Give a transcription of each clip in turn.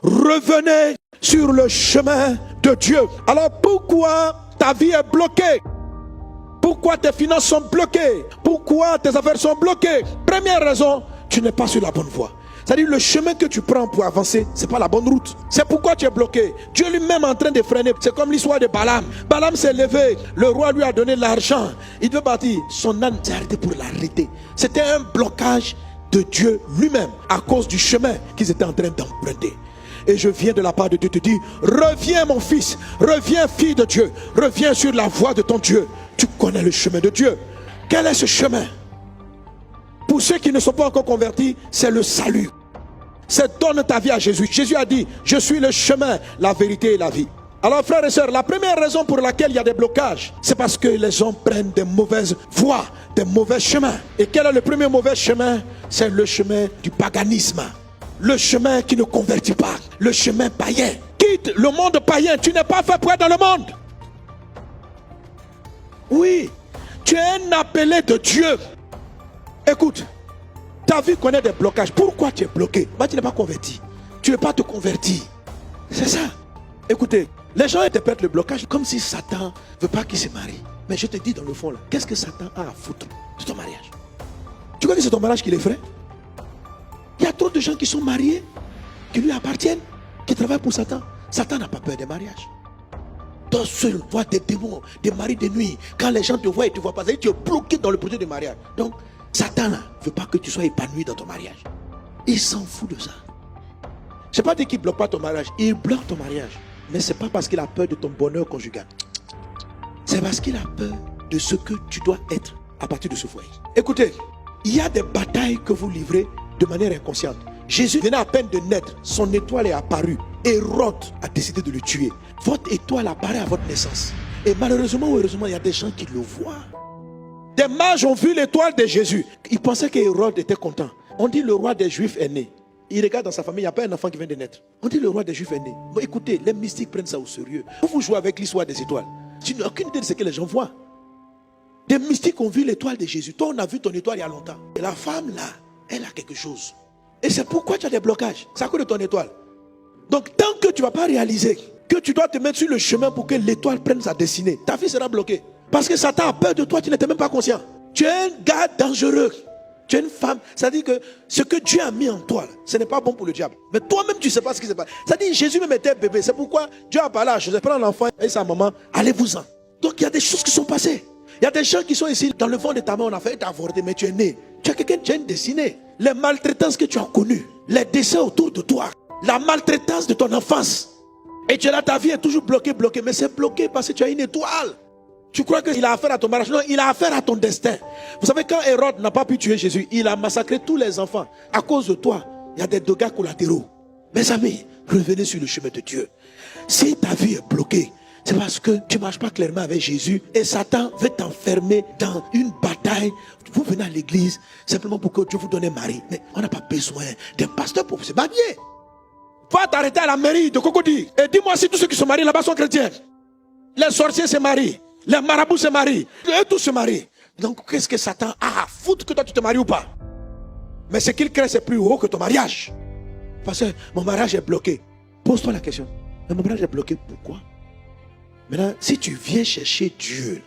revenez sur le chemin de Dieu. Alors pourquoi ta vie est bloquée? Pourquoi tes finances sont bloquées? Pourquoi tes affaires sont bloquées? Première raison, tu n'es pas sur la bonne voie. C'est-à-dire le chemin que tu prends pour avancer, ce n'est pas la bonne route. C'est pourquoi tu es bloqué. Dieu lui-même est en train de freiner. C'est comme l'histoire de Balaam. Balaam s'est levé. Le roi lui a donné l'argent. Il devait partir. Son âne s'est arrêté pour l'arrêter. C'était un blocage de Dieu lui-même à cause du chemin qu'ils étaient en train d'emprunter. Et je viens de la part de Dieu te dire, reviens mon fils, reviens fille de Dieu, reviens sur la voie de ton Dieu. Tu connais le chemin de Dieu. Quel est ce chemin? Pour ceux qui ne sont pas encore convertis, c'est le salut. C'est donne ta vie à Jésus. Jésus a dit, je suis le chemin, la vérité et la vie. Alors frères et sœurs, la première raison pour laquelle il y a des blocages, c'est parce que les gens prennent des mauvaises voies, des mauvais chemins. Et quel est le premier mauvais chemin? C'est le chemin du paganisme. Le chemin qui ne convertit pas, le chemin païen. Quitte le monde païen, tu n'es pas fait pour être dans le monde. Oui, tu es un appelé de Dieu. Écoute, ta vie connaît des blocages. Pourquoi tu es bloqué? Tu n'es pas converti. Tu ne veux pas te convertir. C'est ça. Écoutez, les gens interprètent le blocage comme si Satan ne veut pas qu'il se marie. Mais je te dis dans le fond là, qu'est-ce que Satan a à foutre de ton mariage? Tu crois que c'est ton mariage qui l'effraie? Il y a trop de gens qui sont mariés, qui lui appartiennent, qui travaillent pour Satan. Satan n'a pas peur des mariages. Toi seul vois des démons, des maris de nuit. Quand les gens te voient et te voient pas, tu es bloqué dans le projet de mariage. Donc, Satan ne veut pas que tu sois épanoui dans ton mariage. Il s'en fout de ça. Je ne sais pas dire qu'il ne bloque pas ton mariage. Il bloque ton mariage. Mais ce n'est pas parce qu'il a peur de ton bonheur conjugal. C'est parce qu'il a peur de ce que tu dois être à partir de ce foyer. Écoutez, il y a des batailles que vous livrez de manière inconsciente. Jésus venait à peine de naître, son étoile est apparue. Hérode a décidé de le tuer. Votre étoile apparaît à votre naissance. Et malheureusement ou heureusement, il y a des gens qui le voient. Des mages ont vu l'étoile de Jésus. Ils pensaient qu'Hérode était content. On dit le roi des Juifs est né. Il regarde dans sa famille, il n'y a pas un enfant qui vient de naître. On dit le roi des Juifs est né. Bon, écoutez, les mystiques prennent ça au sérieux. Vous jouez avec l'histoire des étoiles. Tu n'as aucune idée de ce que les gens voient. Des mystiques ont vu l'étoile de Jésus. Toi, on a vu ton étoile il y a longtemps. Et la femme là, elle a quelque chose. Et c'est pourquoi tu as des blocages. C'est à cause de ton étoile. Donc tant que tu ne vas pas réaliser que tu dois te mettre sur le chemin pour que l'étoile prenne sa destinée, ta vie sera bloquée. Parce que Satan a peur de toi, tu n'étais même pas conscient. Tu es un gars dangereux. Tu es une femme. C'est-à-dire que ce que Dieu a mis en toi, ce n'est pas bon pour le diable. Mais toi-même, tu ne sais pas ce qui se passe. C'est-à-dire que Jésus même était bébé. C'est pourquoi Dieu a parlé à Joseph. Prends l'enfant et sa maman, allez-vous-en. Donc il y a des choses qui sont passées. Il y a des gens qui sont ici, dans le fond de ta main, on a fait t'avorter, mais tu es né. Tu as quelqu'un, tu as une destinée. Les maltraitances que tu as connues, les décès autour de toi, la maltraitance de ton enfance. Et tu es là, ta vie est toujours bloquée, mais c'est bloqué parce que tu as une étoile. Tu crois qu'il a affaire à ton mariage? Non, il a affaire à ton destin. Vous savez, quand Hérode n'a pas pu tuer Jésus, il a massacré tous les enfants. À cause de toi, il y a des dégâts collatéraux. Mes amis, revenez sur le chemin de Dieu. Si ta vie est bloquée, c'est parce que tu ne marches pas clairement avec Jésus. Et Satan veut t'enfermer dans une bataille. Vous venez à l'église simplement pour que Dieu vous donne un mari. Mais on n'a pas besoin d'un pasteur pour se marier. Va t'arrêter à la mairie de Cocody et dis-moi si tous ceux qui se marient là-bas sont chrétiens. Les sorciers se marient. Les marabouts se marient. Eux tous se marient. Donc qu'est-ce que Satan a à foutre que toi tu te maries ou pas? Mais ce qu'il crée c'est plus haut que ton mariage. Parce que mon mariage est bloqué. Pose-toi la question. Mais mon mariage est bloqué pourquoi? Maintenant si tu viens chercher Dieu,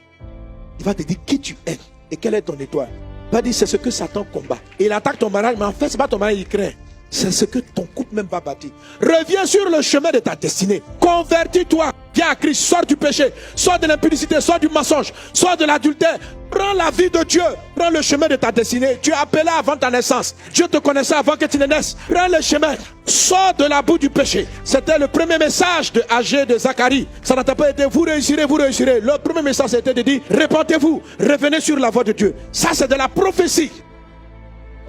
il va te dire qui tu es et quelle est ton étoile. Il va dire c'est ce que Satan combat. Et il attaque ton mariage mais en fait c'est pas ton mariage qu'il craint. C'est ce que ton couple même va bâtir. Reviens sur le chemin de ta destinée. Convertis-toi. Viens à Christ. Sors du péché. Sors de l'impudicité. Sors du mensonge. Sors de l'adultère. Prends la vie de Dieu. Prends le chemin de ta destinée. Tu es appelé avant ta naissance. Dieu te connaissait avant que tu ne naisses. Prends le chemin. Sors de la boue du péché. C'était le premier message de Agé de Zacharie. Ça n'a pas été vous réussirez, vous réussirez. Le premier message c'était de dire répentez-vous. Revenez sur la voie de Dieu. Ça c'est de la prophétie.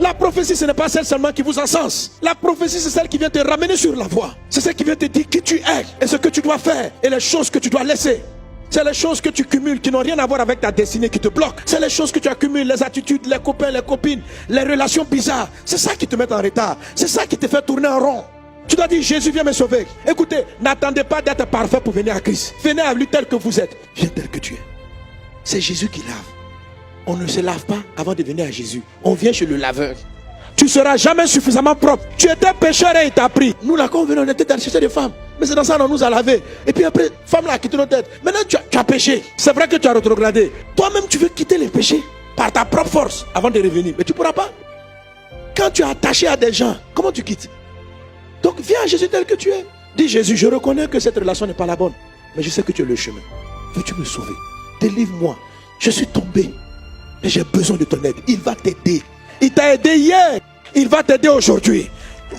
La prophétie, ce n'est pas celle seulement qui vous encense. La prophétie, c'est celle qui vient te ramener sur la voie. C'est celle qui vient te dire qui tu es et ce que tu dois faire et les choses que tu dois laisser. C'est les choses que tu cumules qui n'ont rien à voir avec ta destinée qui te bloquent. C'est les choses que tu accumules, les attitudes, les copains, les copines, les relations bizarres. C'est ça qui te met en retard. C'est ça qui te fait tourner en rond. Tu dois dire, Jésus vient me sauver. Écoutez, n'attendez pas d'être parfait pour venir à Christ. Venez à lui tel que vous êtes. Viens tel que tu es. C'est Jésus qui lave. On ne se lave pas avant de venir à Jésus. On vient chez le laveur. tu ne seras jamais suffisamment propre. Tu étais pécheur et il t'a pris. Nous là, quand on venait, on était allé chercher des femmes. Mais c'est dans ça qu'on nous a lavé. Et puis après, femme là a quitté nos têtes. Maintenant tu as péché. C'est vrai que tu as rétrogradé. Toi-même tu veux quitter les péchés par ta propre force avant de revenir. Mais tu ne pourras pas. Quand tu es attaché à des gens, comment tu quittes? Donc viens à Jésus tel que tu es. Dis Jésus, je reconnais que cette relation n'est pas la bonne. Mais je sais que tu es le chemin. Veux-tu me sauver? Délivre-moi. Je suis tombé. Mais j'ai besoin de ton aide. Il va t'aider. Il t'a aidé hier. Il va t'aider aujourd'hui.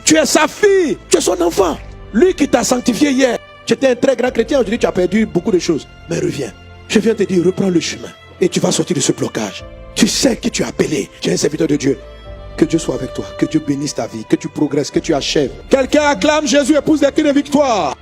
Tu es sa fille. Tu es son enfant. Lui qui t'a sanctifié hier. Tu étais un très grand chrétien. Aujourd'hui, tu as perdu beaucoup de choses. Mais reviens. Je viens te dire, reprends le chemin. Et tu vas sortir de ce blocage. Tu sais que tu es appelé. Tu es un serviteur de Dieu. Que Dieu soit avec toi. Que Dieu bénisse ta vie. Que tu progresses. Que tu achèves. Quelqu'un acclame Jésus, épouse des cris de victoire.